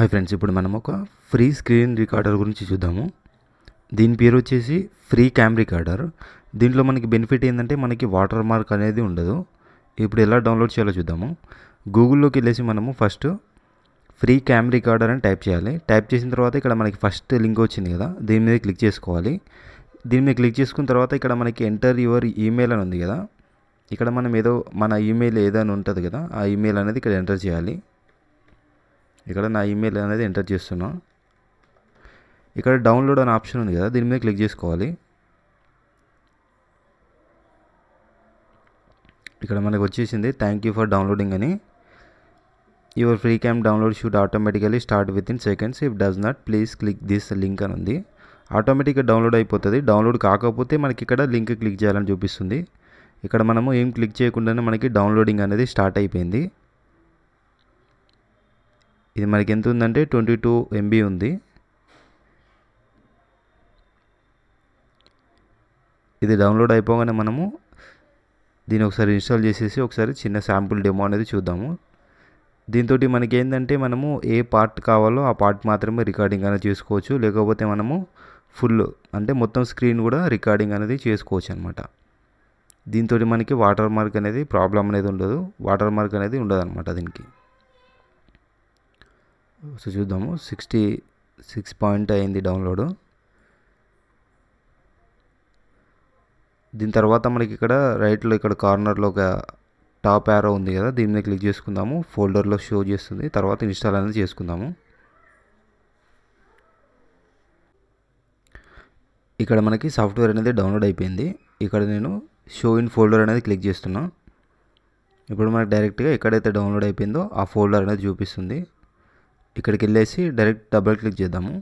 Hi friends, ఇప్పుడు మనం ఒక ఫ్రీ స్క్రీన్ రికార్డర్ గురించి చూద్దాము. దీని పేరు వచ్చేసి ఫ్రీ క్యామ్ రికార్డర్. దీంట్లో మనకి బెనిఫిట్ ఏంటంటే మనకి వాటర్ మార్క్ అనేది ఉండదు. ఇప్పుడు ఎలా డౌన్లోడ్ చేయాలో చూద్దాము. గూగుల్లోకి వెళ్ళేసి మనము ఫస్ట్ ఫ్రీ క్యామ్ రికార్డర్ అని టైప్ చేయాలి. టైప్ చేసిన తర్వాత ఇక్కడ మనకి ఫస్ట్ లింక్ వచ్చింది కదా, దీని మీద క్లిక్ చేసుకోవాలి. దీని మీద క్లిక్ చేసుకున్న తర్వాత ఇక్కడ మనకి ఎంటర్ యువర్ ఈమెయిల్ అని ఉంది కదా, ఇక్కడ మనం ఏదో మన ఈమెయిల్ ఏదైనా ఉంటుంది కదా, ఆ ఈమెయిల్ అనేది ఇక్కడ ఎంటర్ చేయాలి. ఇక్కడ నా ఈమెయిల్ అనేది ఎంటర్ చేస్తున్నా. ఇక్కడ డౌన్లోడ్ అనే ఆప్షన్ ఉంది కదా, దీని మీద క్లిక్ చేసుకోవాలి. ఇక్కడ మనకు వచ్చేసింది థ్యాంక్ యూ ఫర్ డౌన్లోడింగ్ అని. Your free cam download should automatically start with in seconds, if does not please click this link అని ఉంది. ఆటోమేటిక్గా డౌన్లోడ్ అయిపోతుంది. డౌన్లోడ్ కాకపోతే మనకి ఇక్కడ లింక్ క్లిక్ చేయాలని చూపిస్తుంది. ఇక్కడ మనము ఏం క్లిక్ చేయకుండానే మనకి డౌన్లోడింగ్ అనేది స్టార్ట్ అయిపోయింది. ఇది మనకి ఎంత ఉందంటే 22 MB ఉంది. ఇది డౌన్లోడ్ అయిపోగానే మనము దీన్ని ఒకసారి ఇన్స్టాల్ చేసేసి ఒకసారి చిన్న శాంపుల్ డెమో అనేది చూద్దాము. దీంతో మనకి ఏంటంటే మనము ఏ పార్ట్ కావాలో ఆ పార్ట్ మాత్రమే రికార్డింగ్ అనేది చేసుకోవచ్చు, లేకపోతే మనము ఫుల్ అంటే మొత్తం స్క్రీన్ కూడా రికార్డింగ్ అనేది చేసుకోవచ్చు అనమాట. దీంతో మనకి వాటర్ మార్క్ అనేది ప్రాబ్లం అనేది ఉండదు, వాటర్ మార్క్ అనేది ఉండదు అనమాట దీనికి. సో చూద్దాము, 66 పాయింట్ అయింది డౌన్లోడ్. దీని తర్వాత మనకి ఇక్కడ రైట్లో ఇక్కడ కార్నర్లో ఒక టాప్ యారో ఉంది కదా, దీని మీద క్లిక్ చేసుకుందాము. ఫోల్డర్లో షో చేస్తుంది. తర్వాత ఇన్స్టాల్ అనేది చేసుకుందాము. ఇక్కడ మనకి సాఫ్ట్వేర్ అనేది డౌన్లోడ్ అయిపోయింది. ఇక్కడ నేను షో ఇన్ ఫోల్డర్ అనేది క్లిక్ చేస్తున్నా. ఇప్పుడు మనకి డైరెక్ట్గా ఎక్కడైతే డౌన్లోడ్ అయిపోయిందో ఆ ఫోల్డర్ అనేది చూపిస్తుంది. ఇక్కడికి వెళ్ళేసి డైరెక్ట్ డబుల్ క్లిక్ చేద్దాము.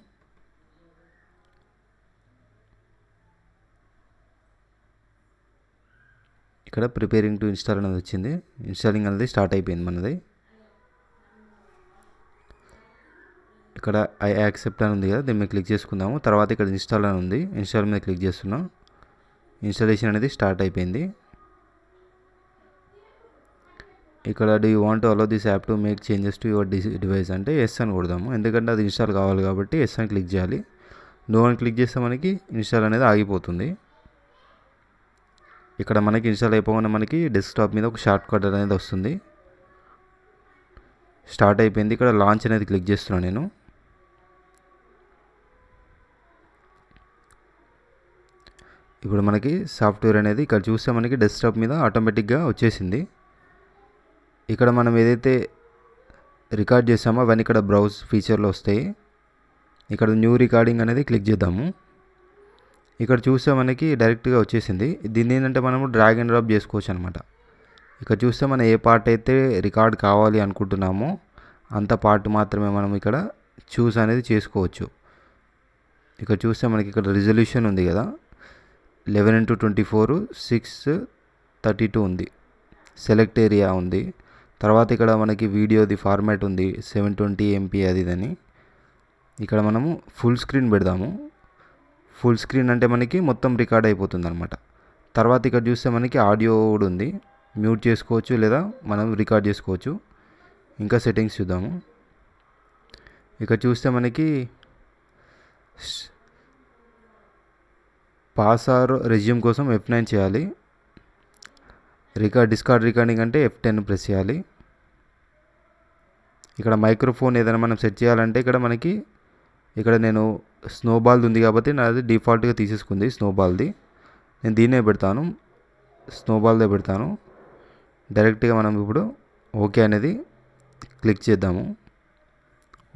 ఇక్కడ ప్రిపేరింగ్ టు ఇన్స్టాల్ అనేది వచ్చింది. ఇన్స్టాలింగ్ అనేది స్టార్ట్ అయిపోయింది మనది. ఇక్కడ ఐ యాక్సెప్ట్ అని ఉంది కదా, దీని మీద క్లిక్ చేసుకుందాము. తర్వాత ఇక్కడ ఇన్స్టాల్ అని ఉంది, ఇన్స్టాల్ మీద క్లిక్ చేస్తున్నాం. ఇన్స్టాలేషన్ అనేది స్టార్ట్ అయిపోయింది. ఇక్కడ do you want to allow this app to make changes to your device అంటే ఎస్ అని కొడదాము, ఎందుకంటే అది ఇన్స్టాల్ కావాలి కాబట్టి ఎస్ అని క్లిక్ చేయాలి. నో అని క్లిక్ చేస్తే మనకి ఇన్స్టాల్ అనేది ఆగిపోతుంది. ఇక్కడ మనకి ఇన్స్టాల్ అయిపోగానే మనకి డెస్క్టాప్ మీద ఒక షార్ట్ కట్ అనేది వస్తుంది. స్టార్ట్ అయిపోయింది. ఇక్కడ లాంచ్ అనేది క్లిక్ చేస్తున్నాను నేను. ఇప్పుడు మనకి సాఫ్ట్వేర్ అనేది ఇక్కడ చూస్తే మనకి డెస్క్టాప్ మీద ఆటోమేటిక్గా వచ్చేసింది. ఇక్కడ మనం ఏదైతే రికార్డ్ చేసామో అవన్నీ ఇక్కడ బ్రౌజ్ ఫీచర్లో వస్తాయి. ఇక్కడ న్యూ రికార్డింగ్ అనేది క్లిక్ చేద్దాము. ఇక్కడ చూస్తే మనకి డైరెక్ట్గా వచ్చేసింది. దీన్ని ఏంటంటే మనము డ్రాగ్ అండ్ డ్రాప్ చేసుకోవచ్చు అనమాట. ఇక్కడ చూస్తే మనం ఏ పార్ట్ అయితే రికార్డ్ కావాలి అనుకుంటున్నామో అంత పార్ట్ మాత్రమే మనం ఇక్కడ చూస్ అనేది చేసుకోవచ్చు. ఇక్కడ చూస్తే మనకి ఇక్కడ రిజల్యూషన్ ఉంది కదా, 11:24 6:32 ఉంది. సెలెక్ట్ ఏరియా ఉంది. తర్వాత ఇక్కడ మనకి వీడియోది ఫార్మాట్ ఉంది 720 MP అది ఇదని. ఇక్కడ మనము ఫుల్ స్క్రీన్ పెడదాము. ఫుల్ స్క్రీన్ అంటే మనకి మొత్తం రికార్డ్ అయిపోతుంది అనమాట. తర్వాత ఇక్కడ చూస్తే మనకి ఆడియో కూడా ఉంది, మ్యూట్ చేసుకోవచ్చు లేదా మనం రికార్డ్ చేసుకోవచ్చు. ఇంకా సెట్టింగ్స్ చూద్దాము. ఇక్కడ చూస్తే మనకి పాస్ ఆర్ రెజ్యూమ్ కోసం F9 చేయాలి. డిస్కార్డ్ రికార్డింగ్ అంటే F10 ప్రెస్ చేయాలి. ఇక్కడ మైక్రోఫోన్ ఏదైనా మనం సెట్ చేయాలంటే ఇక్కడ నేను స్నోబాల్ది ఉంది కాబట్టి నాది డిఫాల్ట్గా తీసేసుకుంది స్నోబాల్ది. నేను దీన్నే పెడతాను, స్నోబాల్దే పెడతాను. డైరెక్ట్గా మనం ఇప్పుడు ఓకే అనేది క్లిక్ చేద్దాము.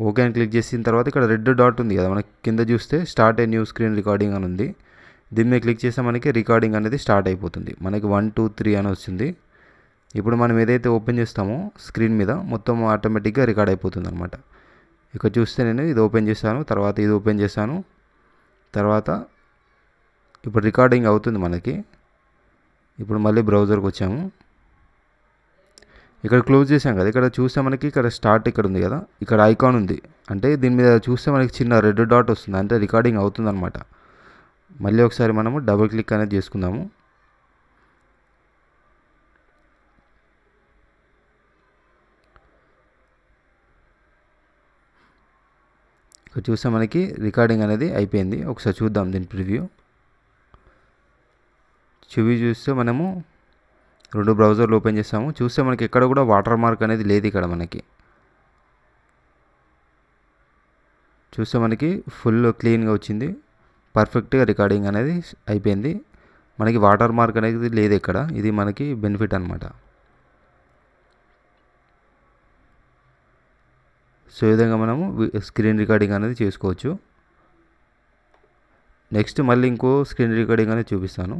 ఓకే అని క్లిక్ చేసిన తర్వాత ఇక్కడ రెడ్ డాట్ ఉంది కదా, మనకి కింద చూస్తే start a new screen recording అని ఉంది. దీని మీద క్లిక్ చేస్తే మనకి రికార్డింగ్ అనేది స్టార్ట్ అయిపోతుంది. మనకి 1 2 3 అని వస్తుంది. ఇప్పుడు మనం ఏదైతే ఓపెన్ చేస్తామో స్క్రీన్ మీద మొత్తం ఆటోమేటిక్గా రికార్డ్ అయిపోతుంది అనమాట. ఇక్కడ చూస్తే నేను ఇది ఓపెన్ చేశాను, తర్వాత ఇది ఓపెన్ చేశాను, తర్వాత ఇప్పుడు రికార్డింగ్ అవుతుంది మనకి. ఇప్పుడు మళ్ళీ బ్రౌజర్కి వచ్చాము. ఇక్కడ క్లోజ్ చేసాం కదా, ఇక్కడ చూస్తే మనకి ఇక్కడ స్టార్ట్ ఇక్కడ ఉంది కదా, ఇక్కడ ఐకాన్ ఉంది. అంటే దీని మీద చూస్తే మనకి చిన్న రెడ్ డాట్ వస్తుంది, అంటే రికార్డింగ్ అవుతుంది అనమాట. మళ్ళీ ఒకసారి మనము డబుల్ క్లిక్ అనేది చేసుకుందాము. ఇక్కడ చూస్తే మనకి రికార్డింగ్ అనేది అయిపోయింది. ఒకసారి చూద్దాం దీని ప్రివ్యూ. చూస్తే మనము 2 బ్రౌజర్లు ఓపెన్ చేస్తాము. చూస్తే మనకి ఎక్కడ కూడా వాటర్ మార్క్ అనేది లేదు. ఇక్కడ మనకి చూస్తే మనకి ఫుల్ క్లీన్గా వచ్చింది. పర్ఫెక్ట్గా రికార్డింగ్ అనేది అయిపోయింది. మనకి వాటర్ మార్క్ అనేది లేదు ఇక్కడ. ఇది మనకి బెనిఫిట్ అనమాట. సో ఈ విధంగా మనము స్క్రీన్ రికార్డింగ్ అనేది చేసుకోవచ్చు. నెక్స్ట్ మళ్ళీ ఇంకో స్క్రీన్ రికార్డింగ్ అనేది చూపిస్తాను.